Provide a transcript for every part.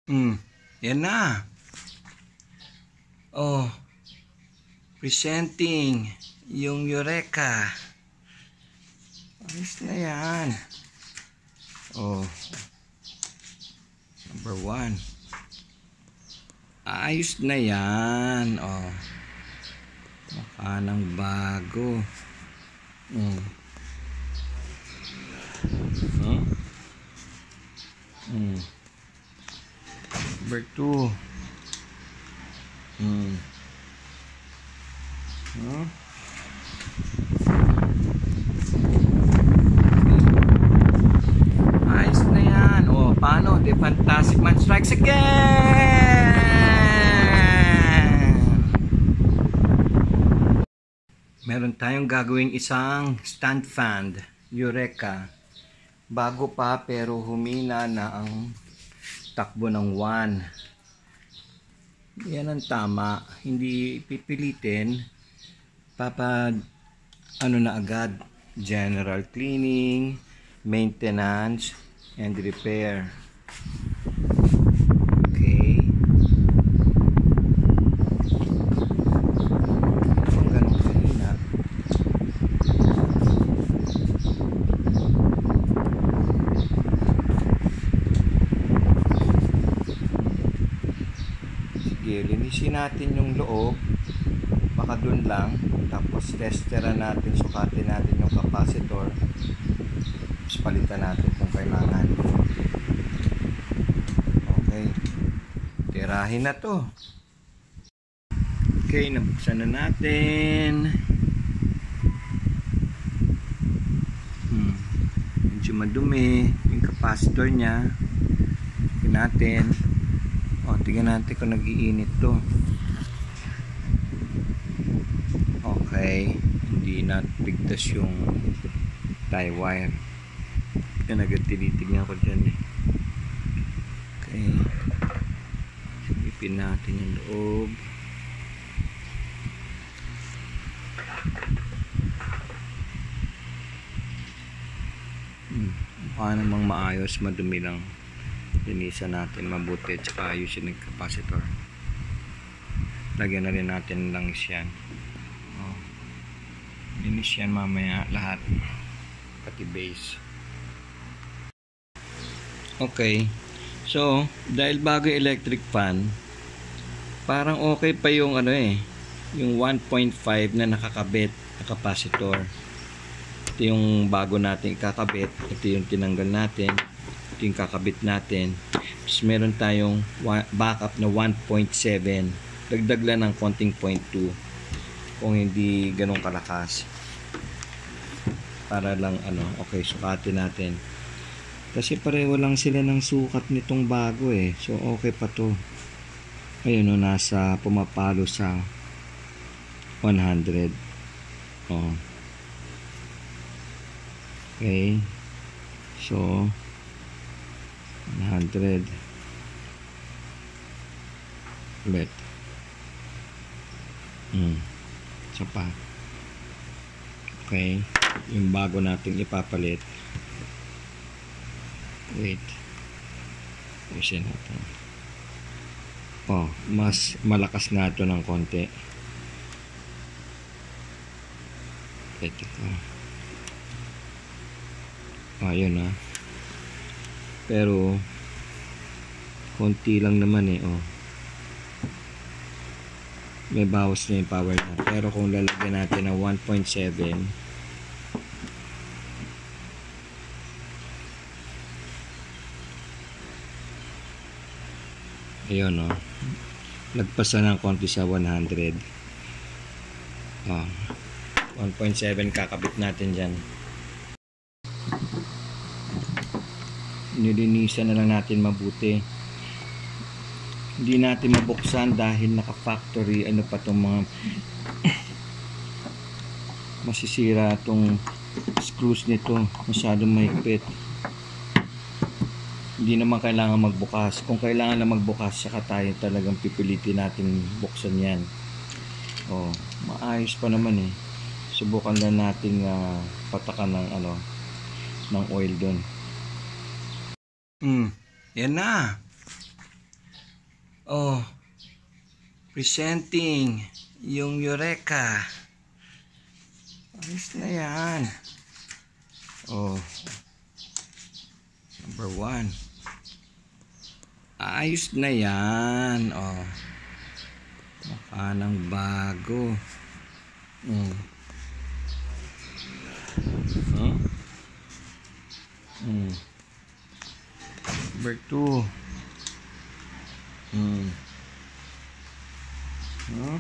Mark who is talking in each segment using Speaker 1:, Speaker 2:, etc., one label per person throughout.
Speaker 1: Hmm, yan na. Oh, presenting yung Eureka. Ayos na yan. Oh, number 1. Ayos na yan. Oh, mukha ng bago. Hmm. Huh? Hmm. Number 2. Hmm. Huh? Ayos na yan. O, paano? The Fantastic Man strikes again! Meron tayong gagawing isang stand fan, Eureka. Bago pa pero humina na ang takbo ng 1. Yan ang tama. Hindi pipilitin. Ano na agad. General cleaning, maintenance, and repair. Okay. Kung ganun kahina. Sige, linisin natin yung loob. Baka dun lang. Tapos testeran natin, sukatin natin yung capacitor. Tapos palitan natin kung kailangan. Okay. Tirahin na to. Okay, nabuksan na natin. Medyo madumi yung capacitor nya. Tingnan natin. O, tingnan natin kung nag-iinit to. Okay, hindi na bigtas yung tie wire. Yan agad tinitignan ko dyan eh. Okay, silipin natin yung loob. Mukha namang maayos, madumi lang. Linisan natin mabuti, tsaka ayusin yung capacitor. Lagyan na rin natin langis yan. Linis yan mamaya lahat, pati base. Okay, so dahil bago yung electric fan, parang okay pa yung yung 1.5 na nakakabit na capacitor. Ito yung bago natin kakabit, ito yung tinanggal natin, ito yung kakabit natin. Tapos meron tayong backup na 1.7, dagdag lang ng konting 0.2 kung hindi ganun kalakas, para lang okay, sukatin natin kasi pareho lang sila ng sukat nitong bago eh, so okay pa to. Ayun o, nasa pumapalo sa 100. Okay, so 100 ulit. So pa. Okay, yung bago nating ipapalit. Wait. Ayusin natin. Mas malakas na ito ng konti. Ito ko. Ayun na. Pero konti lang naman eh. May bawas na yung power na. Pero kung lalagyan natin ng 1.7, ayun nagpasa ng konti sa 100. 1.7 kakabit natin dyan. Nilinisan na lang natin mabuti. Hindi natin mabuksan dahil naka-factory pa tong mga masisira tong screws nito, masyadong mahigpit. Hindi naman kailangan magbukas. Kung kailangan na magbukas, saka tayo talagang pipilitin natin buksan yan. Maayos pa naman eh. Subukan lang nating patakan ng oil doon. Yan na. Oh, presenting yung Eureka. Ayos na yan. Oh, number 1. Ayos na yan. Oh, mukha ng bago. Huh? Number 2. Huh?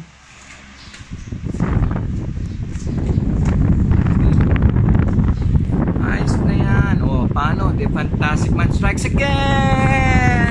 Speaker 1: Ayos na yan. Oh, paano? The Fantastic Man Strikes Again!